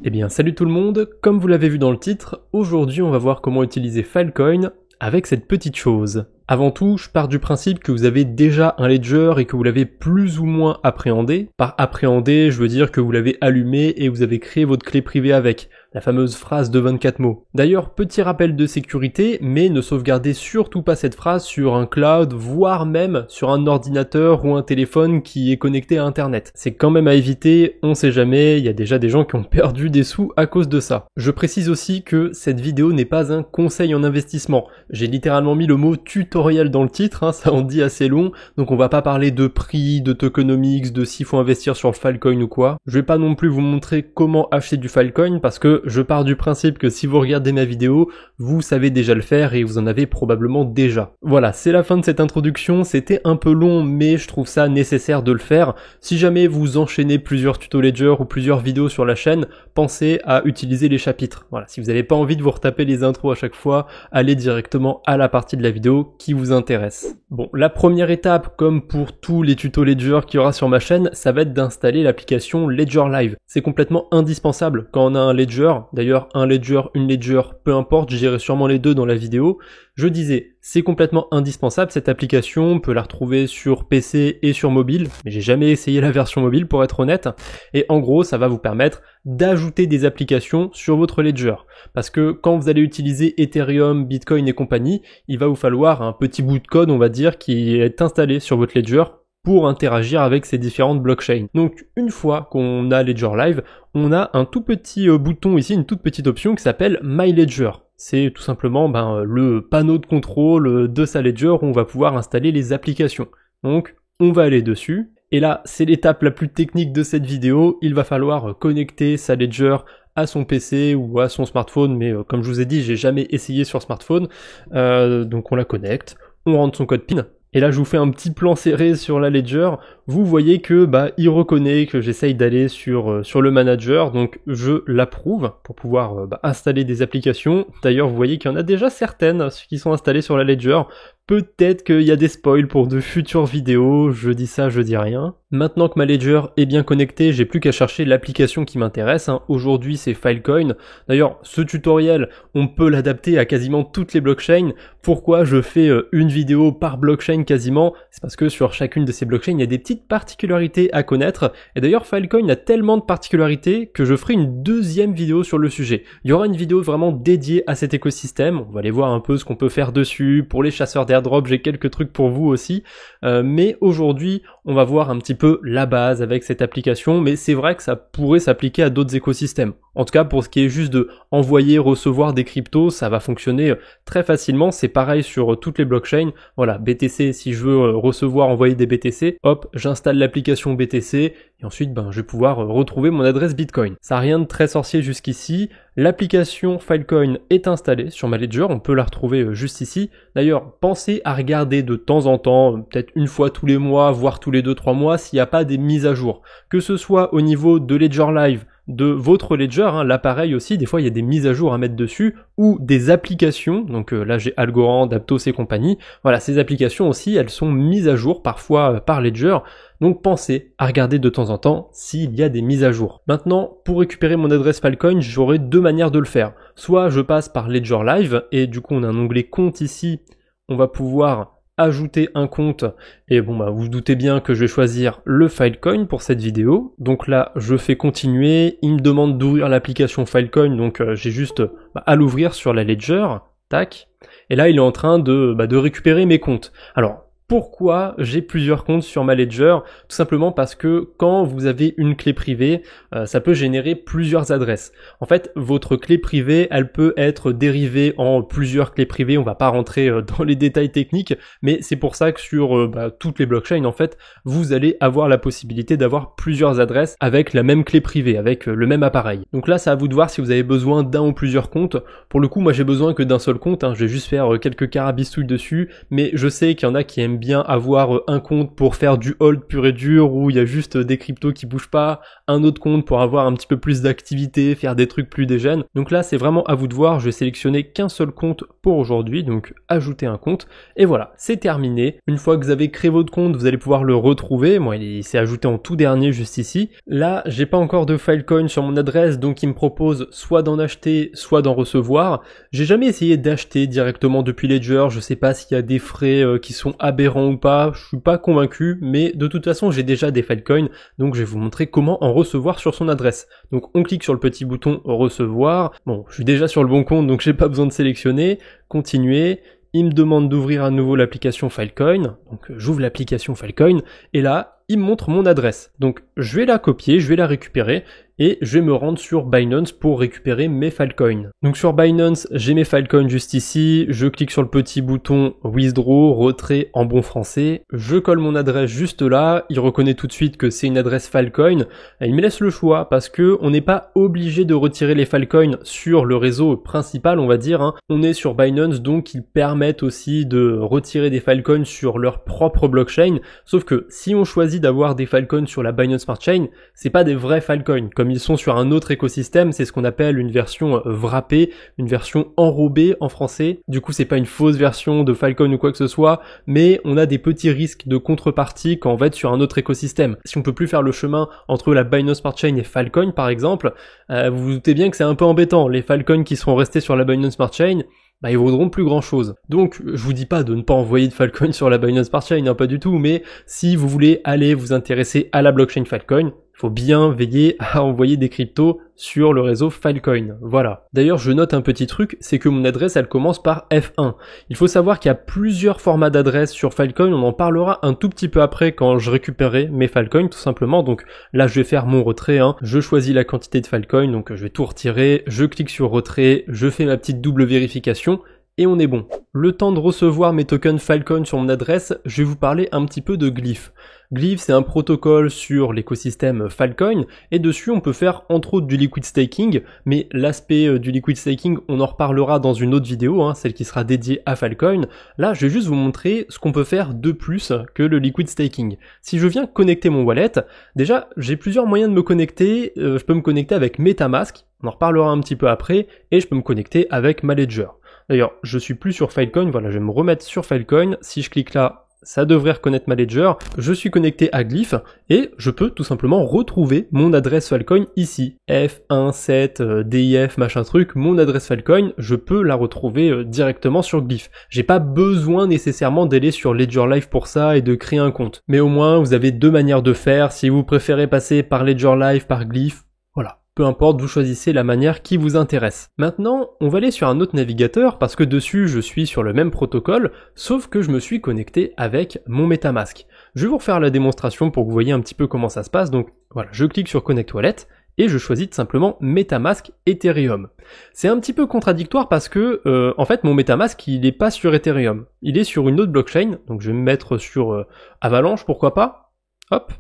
Eh bien salut tout le monde, comme vous l'avez vu dans le titre, aujourd'hui on va voir comment utiliser Filecoin avec cette petite chose. Avant tout, je pars du principe que vous avez déjà un ledger et que vous l'avez plus ou moins appréhendé. Par appréhender, je veux dire que vous l'avez allumé et vous avez créé votre clé privée avec, la fameuse phrase de 24 mots. D'ailleurs, petit rappel de sécurité, mais ne sauvegardez surtout pas cette phrase sur un cloud, voire même sur un ordinateur ou un téléphone qui est connecté à internet. C'est quand même à éviter, on sait jamais, il y a déjà des gens qui ont perdu des sous à cause de ça. Je précise aussi que cette vidéo n'est pas un conseil en investissement. J'ai littéralement mis le mot tutoriel dans le titre, ça en dit assez long, donc on va pas parler de prix, de tokenomics, de s'il faut investir sur le Filecoin ou quoi. Je vais pas non plus vous montrer comment acheter du Filecoin parce que je pars du principe que si vous regardez ma vidéo, vous savez déjà le faire et vous en avez probablement déjà. Voilà, c'est la fin de cette introduction, c'était un peu long mais je trouve ça nécessaire de le faire. Si jamais vous enchaînez plusieurs tuto Ledger ou plusieurs vidéos sur la chaîne, pensez à utiliser les chapitres. Voilà, si vous n'avez pas envie de vous retaper les intros à chaque fois, allez directement à la partie de la vidéo qui vous intéresse. Bon, la première étape, comme pour tous les tutos Ledger qu'il y aura sur ma chaîne, ça va être d'installer l'application Ledger Live. C'est complètement indispensable quand on a un Ledger. D'ailleurs, un Ledger, une Ledger, peu importe, je dirai sûrement les deux dans la vidéo. Je disais, c'est complètement indispensable cette application, on peut la retrouver sur PC et sur mobile, mais j'ai jamais essayé la version mobile pour être honnête, et en gros ça va vous permettre d'ajouter des applications sur votre Ledger, parce que quand vous allez utiliser Ethereum, Bitcoin et compagnie, il va vous falloir un petit bout de code on va dire qui est installé sur votre Ledger pour interagir avec ces différentes blockchains. Donc une fois qu'on a Ledger Live, on a un tout petit bouton ici, une toute petite option qui s'appelle My Ledger. C'est tout simplement le panneau de contrôle de sa Ledger où on va pouvoir installer les applications. Donc on va aller dessus, et là c'est l'étape la plus technique de cette vidéo, il va falloir connecter sa Ledger à son PC ou à son smartphone, mais comme je vous ai dit, j'ai jamais essayé sur smartphone, donc on la connecte, on rentre son code PIN, et là je vous fais un petit plan serré sur la Ledger, vous voyez que il reconnaît que j'essaye d'aller sur le manager, donc je l'approuve pour pouvoir installer des applications. D'ailleurs vous voyez qu'il y en a déjà certaines qui sont installées sur la Ledger. Peut-être qu'il y a des spoils pour de futures vidéos, je dis ça, je dis rien. Maintenant que ma Ledger est bien connectée, j'ai plus qu'à chercher l'application qui m'intéresse. Aujourd'hui c'est Filecoin. D'ailleurs ce tutoriel, on peut l'adapter à quasiment toutes les blockchains. Pourquoi je fais une vidéo par blockchain quasiment? C'est parce que sur chacune de ces blockchains, il y a des petites particularités à connaître. Et d'ailleurs Filecoin a tellement de particularités que je ferai une deuxième vidéo sur le sujet. Il y aura une vidéo vraiment dédiée à cet écosystème. On va aller voir un peu ce qu'on peut faire dessus. Pour les chasseurs d'airdrop, j'ai quelques trucs pour vous aussi. Mais aujourd'hui, on va voir un petit peu la base avec cette application. Mais c'est vrai que ça pourrait s'appliquer à d'autres écosystèmes. En tout cas, pour ce qui est juste de envoyer, recevoir des cryptos, ça va fonctionner très facilement. C'est pareil sur toutes les blockchains. Voilà, BTC, si je veux recevoir, envoyer des BTC, hop, j'installe l'application BTC et ensuite je vais pouvoir retrouver mon adresse Bitcoin. Ça n'a rien de très sorcier jusqu'ici. L'application Filecoin est installée sur ma Ledger, on peut la retrouver juste ici. D'ailleurs, pensez à regarder de temps en temps, peut-être une fois tous les mois, voire tous les 2-3 mois, s'il n'y a pas des mises à jour. Que ce soit au niveau de Ledger Live, de votre Ledger, l'appareil aussi, des fois il y a des mises à jour à mettre dessus, ou des applications, donc là j'ai Algorand, Aptos et compagnie, voilà, ces applications aussi, elles sont mises à jour parfois par Ledger, donc pensez à regarder de temps en temps s'il y a des mises à jour. Maintenant, pour récupérer mon adresse Filecoin, j'aurai deux manières de le faire. Soit je passe par Ledger Live, et du coup on a un onglet compte ici, on va pouvoir ajouter un compte, et vous vous doutez bien que je vais choisir le Filecoin pour cette vidéo. Donc là je fais continuer, il me demande d'ouvrir l'application Filecoin, donc j'ai juste à l'ouvrir sur la Ledger, tac, et là il est en train de récupérer mes comptes. Alors pourquoi j'ai plusieurs comptes sur ma Ledger? Tout simplement parce que quand vous avez une clé privée, ça peut générer plusieurs adresses. En fait, votre clé privée, elle peut être dérivée en plusieurs clés privées. On va pas rentrer dans les détails techniques, mais c'est pour ça que sur toutes les blockchains, en fait, vous allez avoir la possibilité d'avoir plusieurs adresses avec la même clé privée, avec le même appareil. Donc là, c'est à vous de voir si vous avez besoin d'un ou plusieurs comptes. Pour le coup, moi, j'ai besoin que d'un seul compte. Je vais juste faire quelques carabistouilles dessus, mais je sais qu'il y en a qui aiment aiment bien avoir un compte pour faire du hold pur et dur où il y a juste des cryptos qui bougent pas, un autre compte pour avoir un petit peu plus d'activité, faire des trucs plus dégènes. Donc là c'est vraiment à vous de voir, je vais sélectionner qu'un seul compte pour aujourd'hui, donc ajouter un compte, et voilà, c'est terminé. Une fois que vous avez créé votre compte, vous allez pouvoir le retrouver. Moi il s'est ajouté en tout dernier juste ici. Là j'ai pas encore de Filecoin sur mon adresse, donc il me propose soit d'en acheter, soit d'en recevoir. J'ai jamais essayé d'acheter directement depuis Ledger, je sais pas s'il y a des frais qui sont aberrants ou pas, je suis pas convaincu, mais de toute façon j'ai déjà des Filecoin, donc je vais vous montrer comment en recevoir sur son adresse. Donc on clique sur le petit bouton recevoir, bon je suis déjà sur le bon compte donc j'ai pas besoin de sélectionner, continuer, il me demande d'ouvrir à nouveau l'application Filecoin, donc j'ouvre l'application Filecoin, et là il me montre mon adresse. Donc je vais la copier, je vais la récupérer, et je vais me rendre sur Binance pour récupérer mes Filecoin. Donc sur Binance, j'ai mes Filecoin juste ici, je clique sur le petit bouton Withdraw, retrait en bon français, je colle mon adresse juste là, il reconnaît tout de suite que c'est une adresse Filecoin, et il me laisse le choix parce que on n'est pas obligé de retirer les Filecoin sur le réseau principal, on va dire, hein. On est sur Binance, donc ils permettent aussi de retirer des Filecoin sur leur propre blockchain, sauf que si on choisit d'avoir des Filecoin sur la Binance Smart Chain, c'est pas des vrais Filecoin. Comme ils sont sur un autre écosystème, c'est ce qu'on appelle une version wrappée, une version enrobée en français. Du coup, c'est pas une fausse version de Filecoin ou quoi que ce soit, mais on a des petits risques de contrepartie quand on va être sur un autre écosystème. Si on peut plus faire le chemin entre la Binance Smart Chain et Filecoin, par exemple, vous vous doutez bien que c'est un peu embêtant. Les Filecoin qui seront restés sur la Binance Smart Chain, ils vaudront plus grand chose. Donc, je vous dis pas de ne pas envoyer de Filecoin sur la Binance Smart Chain, hein, pas du tout, mais si vous voulez aller vous intéresser à la blockchain Filecoin, il faut bien veiller à envoyer des cryptos sur le réseau Filecoin. Voilà. D'ailleurs, je note un petit truc, c'est que mon adresse, elle commence par F1. Il faut savoir qu'il y a plusieurs formats d'adresse sur Filecoin. On en parlera un tout petit peu après quand je récupérerai mes Filecoin, tout simplement. Donc là, je vais faire mon retrait, hein. Je choisis la quantité de Filecoin, donc je vais tout retirer. Je clique sur retrait, je fais ma petite double vérification. Et on est bon. Le temps de recevoir mes tokens Filecoin sur mon adresse, je vais vous parler un petit peu de Glyph. Glyph, c'est un protocole sur l'écosystème Filecoin, et dessus on peut faire entre autres du liquid staking, mais l'aspect du liquid staking, on en reparlera dans une autre vidéo, hein, celle qui sera dédiée à Filecoin. Là, je vais juste vous montrer ce qu'on peut faire de plus que le liquid staking. Si je viens connecter mon wallet, déjà, j'ai plusieurs moyens de me connecter. Je peux me connecter avec MetaMask, on en reparlera un petit peu après, et je peux me connecter avec ma Ledger. D'ailleurs, je suis plus sur Filecoin, voilà, je vais me remettre sur Filecoin. Si je clique là, ça devrait reconnaître ma Ledger. Je suis connecté à Glyph et je peux tout simplement retrouver mon adresse Filecoin ici. F17DIF machin truc, mon adresse Filecoin, je peux la retrouver directement sur Glyph. J'ai pas besoin nécessairement d'aller sur Ledger Live pour ça et de créer un compte. Mais au moins, vous avez deux manières de faire. Si vous préférez passer par Ledger Live, par Glyph, voilà. Peu importe, vous choisissez la manière qui vous intéresse. Maintenant, on va aller sur un autre navigateur parce que dessus, je suis sur le même protocole, sauf que je me suis connecté avec mon MetaMask. Je vais vous refaire la démonstration pour que vous voyez un petit peu comment ça se passe. Donc voilà, je clique sur Connect Wallet et je choisis tout simplement MetaMask Ethereum. C'est un petit peu contradictoire parce que en fait mon MetaMask il est pas sur Ethereum, il est sur une autre blockchain. Donc je vais me mettre sur Avalanche, pourquoi pas. Hop.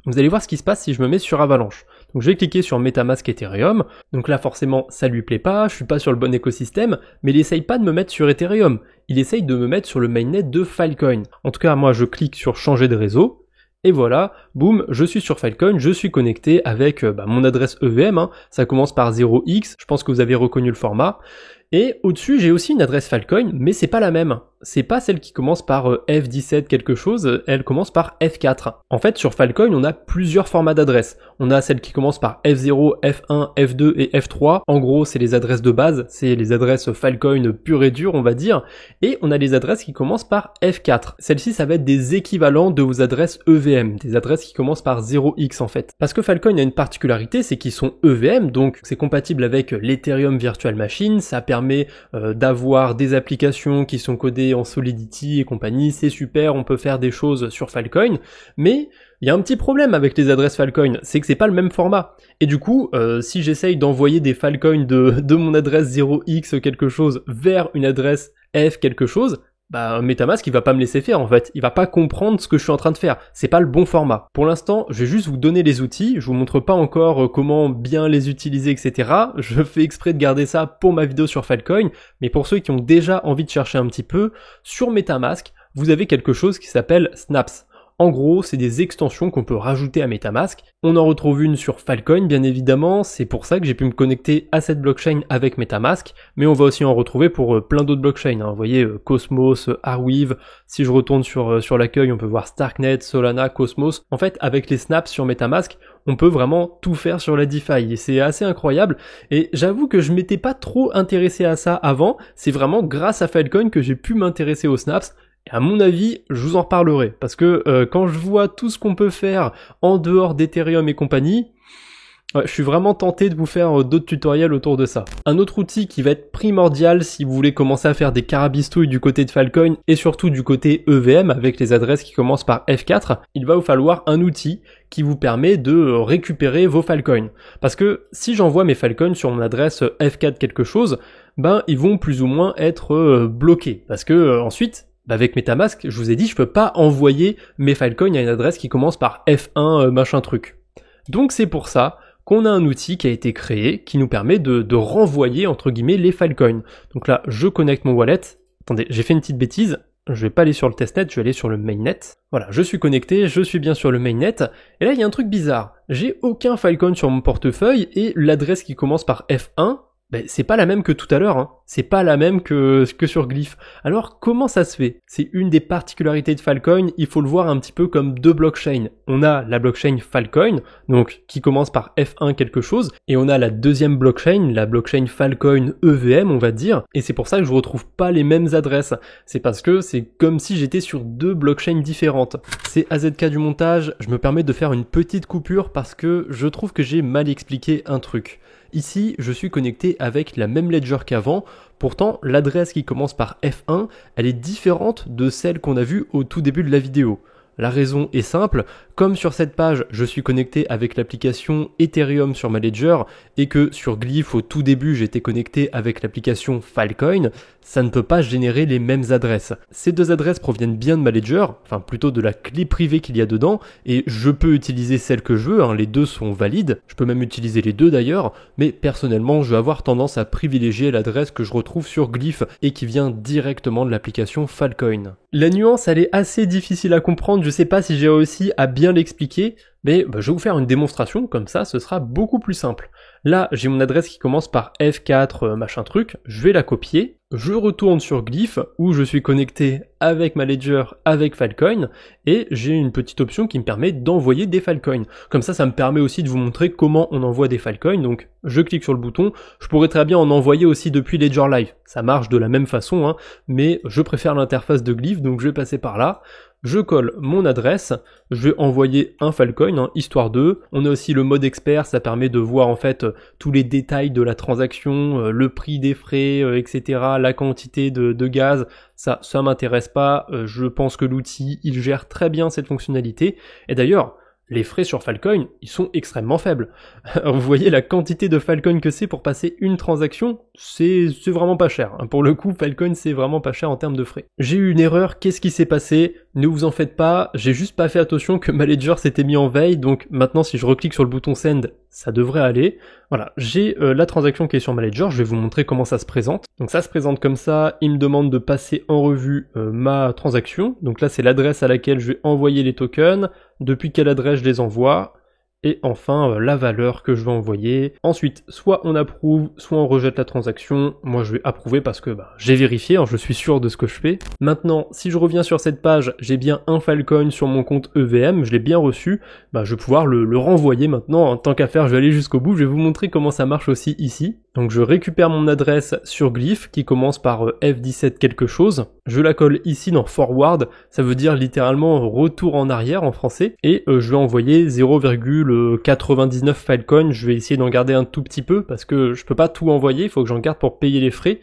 Vous allez voir ce qui se passe si je me mets sur Avalanche. Donc je vais cliquer sur MetaMask Ethereum, donc là forcément ça lui plaît pas, je suis pas sur le bon écosystème, mais il essaye pas de me mettre sur Ethereum, il essaye de me mettre sur le mainnet de Filecoin. En tout cas moi je clique sur changer de réseau, et voilà, boum, je suis sur Filecoin, je suis connecté avec mon adresse EVM, hein. Ça commence par 0x, je pense que vous avez reconnu le format. Et au-dessus, j'ai aussi une adresse Filecoin, mais c'est pas la même. C'est pas celle qui commence par F17 quelque chose, elle commence par F4. En fait, sur Filecoin, on a plusieurs formats d'adresses. On a celle qui commence par F0, F1, F2 et F3. En gros, c'est les adresses de base, c'est les adresses Filecoin pures et dures, on va dire. Et on a les adresses qui commencent par F4. Celles-ci, ça va être des équivalents de vos adresses EVM, des adresses qui commencent par 0x en fait. Parce que Filecoin a une particularité, c'est qu'ils sont EVM, donc c'est compatible avec l'Ethereum Virtual Machine, ça permet d'avoir des applications qui sont codées en Solidity et compagnie, c'est super, on peut faire des choses sur Filecoin, mais il y a un petit problème avec les adresses Filecoin, c'est que c'est pas le même format. Et du coup, si j'essaye d'envoyer des Filecoin de mon adresse 0x quelque chose vers une adresse F quelque chose, MetaMask il va pas me laisser faire en fait, il va pas comprendre ce que je suis en train de faire, c'est pas le bon format. Pour l'instant, je vais juste vous donner les outils, je vous montre pas encore comment bien les utiliser, etc. Je fais exprès de garder ça pour ma vidéo sur Filecoin, mais pour ceux qui ont déjà envie de chercher un petit peu, sur MetaMask, vous avez quelque chose qui s'appelle Snaps. En gros, c'est des extensions qu'on peut rajouter à MetaMask. On en retrouve une sur Filecoin, bien évidemment, c'est pour ça que j'ai pu me connecter à cette blockchain avec MetaMask, mais on va aussi en retrouver pour plein d'autres blockchains, hein. Vous voyez, Cosmos, Arweave, si je retourne sur l'accueil, on peut voir Starknet, Solana, Cosmos. En fait, avec les snaps sur MetaMask, on peut vraiment tout faire sur la DeFi, et c'est assez incroyable, et j'avoue que je m'étais pas trop intéressé à ça avant, c'est vraiment grâce à Filecoin que j'ai pu m'intéresser aux snaps. Et à mon avis, je vous en reparlerai, parce que quand je vois tout ce qu'on peut faire en dehors d'Ethereum et compagnie, je suis vraiment tenté de vous faire d'autres tutoriels autour de ça. Un autre outil qui va être primordial si vous voulez commencer à faire des carabistouilles du côté de Filecoin et surtout du côté EVM avec les adresses qui commencent par F4, il va vous falloir un outil qui vous permet de récupérer vos Filecoins. Parce que si j'envoie mes Filecoins sur mon adresse F4 quelque chose, ben ils vont plus ou moins être bloqués. Parce que ensuite, avec MetaMask, je vous ai dit, je peux pas envoyer mes Filecoins à une adresse qui commence par F1 machin truc. Donc c'est pour ça qu'on a un outil qui a été créé qui nous permet de renvoyer entre guillemets les Filecoins. Donc là, je connecte mon wallet. Attendez, j'ai fait une petite bêtise. Je vais pas aller sur le testnet, je vais aller sur le mainnet. Voilà, je suis connecté, je suis bien sur le mainnet. Et là, il y a un truc bizarre. J'ai aucun Filecoin sur mon portefeuille et l'adresse qui commence par F1, ben, c'est pas la même que tout à l'heure, hein. C'est pas la même que sur Glyph. Alors comment ça se fait? C'est une des particularités de Filecoin, il faut le voir un petit peu comme deux blockchains. On a la blockchain Filecoin, donc qui commence par F1 quelque chose, et on a la deuxième blockchain, la blockchain Filecoin EVM on va dire, et c'est pour ça que je retrouve pas les mêmes adresses. C'est parce que c'est comme si j'étais sur deux blockchains différentes. C'est AZK du montage, je me permets de faire une petite coupure parce que je trouve que j'ai mal expliqué un truc. Ici, je suis connecté avec la même ledger qu'avant, pourtant l'adresse qui commence par F1, elle est différente de celle qu'on a vue au tout début de la vidéo. La raison est simple, comme sur cette page, je suis connecté avec l'application Ethereum sur ma ledger et que sur Glyph au tout début j'étais connecté avec l'application Filecoin, ça ne peut pas générer les mêmes adresses. Ces deux adresses proviennent bien de ma ledger, enfin plutôt de la clé privée qu'il y a dedans, et je peux utiliser celle que je veux, hein, les deux sont valides, je peux même utiliser les deux d'ailleurs, mais personnellement je vais avoir tendance à privilégier l'adresse que je retrouve sur Glyph et qui vient directement de l'application Filecoin. La nuance elle est assez difficile à comprendre, je sais pas si j'ai réussi à bien l'expliquer, mais je vais vous faire une démonstration, comme ça ce sera beaucoup plus simple. Là j'ai mon adresse qui commence par F4 machin truc, je vais la copier, je retourne sur Glyph où je suis connecté avec ma ledger avec Filecoin et j'ai une petite option qui me permet d'envoyer des Filecoins. Comme ça me permet aussi de vous montrer comment on envoie des Filecoins, donc je clique sur le bouton, je pourrais très bien en envoyer aussi depuis Ledger Live, ça marche de la même façon, hein, mais je préfère l'interface de Glyph donc je vais passer par là. Je colle mon adresse, je vais envoyer un Filecoin, hein, histoire de. On a aussi le mode expert, ça permet de voir en fait tous les détails de la transaction, le prix des frais, etc., la quantité de gaz. Ça m'intéresse pas, je pense que l'outil, il gère très bien cette fonctionnalité. Et d'ailleurs, les frais sur Filecoin, ils sont extrêmement faibles. Vous voyez la quantité de Filecoin que c'est pour passer une transaction, c'est vraiment pas cher. Pour le coup, Filecoin, c'est vraiment pas cher en termes de frais. J'ai eu une erreur, qu'est-ce qui s'est passé? Ne vous en faites pas, j'ai juste pas fait attention que ma ledger s'était mis en veille, donc maintenant si je reclique sur le bouton Send, ça devrait aller. Voilà, j'ai la transaction qui est sur ma ledger, je vais vous montrer comment ça se présente. Donc ça se présente comme ça, il me demande de passer en revue ma transaction. Donc là c'est l'adresse à laquelle je vais envoyer les tokens, depuis quelle adresse je les envoie, et enfin la valeur que je vais envoyer. Ensuite, soit on approuve, soit on rejette la transaction. Moi je vais approuver parce que j'ai vérifié, hein, je suis sûr de ce que je fais. Maintenant, si je reviens sur cette page, j'ai bien un Filecoin sur mon compte EVM, je l'ai bien reçu, je vais pouvoir le renvoyer maintenant. En tant qu'à faire, je vais aller jusqu'au bout, je vais vous montrer comment ça marche aussi ici. Donc je récupère mon adresse sur Glyph qui commence par F17 quelque chose. Je la colle ici dans Forward, ça veut dire littéralement retour en arrière en français. Et je vais envoyer 0,99 Filecoin. Je vais essayer d'en garder un tout petit peu parce que je peux pas tout envoyer, il faut que j'en garde pour payer les frais.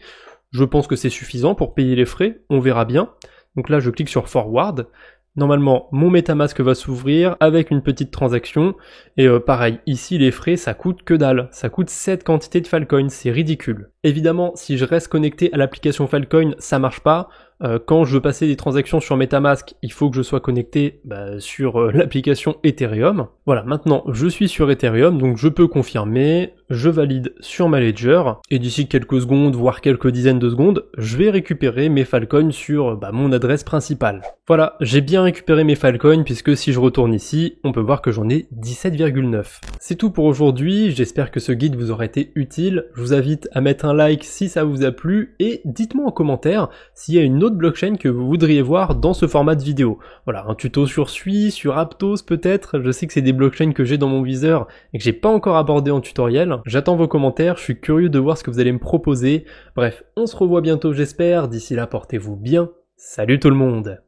Je pense que c'est suffisant pour payer les frais, on verra bien. Donc là je clique sur Forward. Normalement, mon MetaMask va s'ouvrir avec une petite transaction, et pareil, ici les frais ça coûte que dalle, ça coûte cette quantité de Filecoin, c'est ridicule. Évidemment, si je reste connecté à l'application Filecoin, ça marche pas, Quand je veux passer des transactions sur MetaMask, il faut que je sois connecté sur l'application Ethereum. Voilà, maintenant je suis sur Ethereum, donc je peux confirmer, je valide sur ma Ledger, et d'ici quelques secondes, voire quelques dizaines de secondes, je vais récupérer mes Filecoin sur mon adresse principale. Voilà, j'ai bien récupéré mes Filecoin, puisque si je retourne ici, on peut voir que j'en ai 17,9. C'est tout pour aujourd'hui, j'espère que ce guide vous aura été utile. Je vous invite à mettre un like si ça vous a plu, et dites-moi en commentaire s'il y a une autre blockchain que vous voudriez voir dans ce format de vidéo. Voilà, un tuto sur Sui, sur Aptos peut-être, je sais que c'est des blockchains que j'ai dans mon viseur et que j'ai pas encore abordé en tutoriel. J'attends vos commentaires, je suis curieux de voir ce que vous allez me proposer. Bref, on se revoit bientôt j'espère, d'ici là portez-vous bien, salut tout le monde!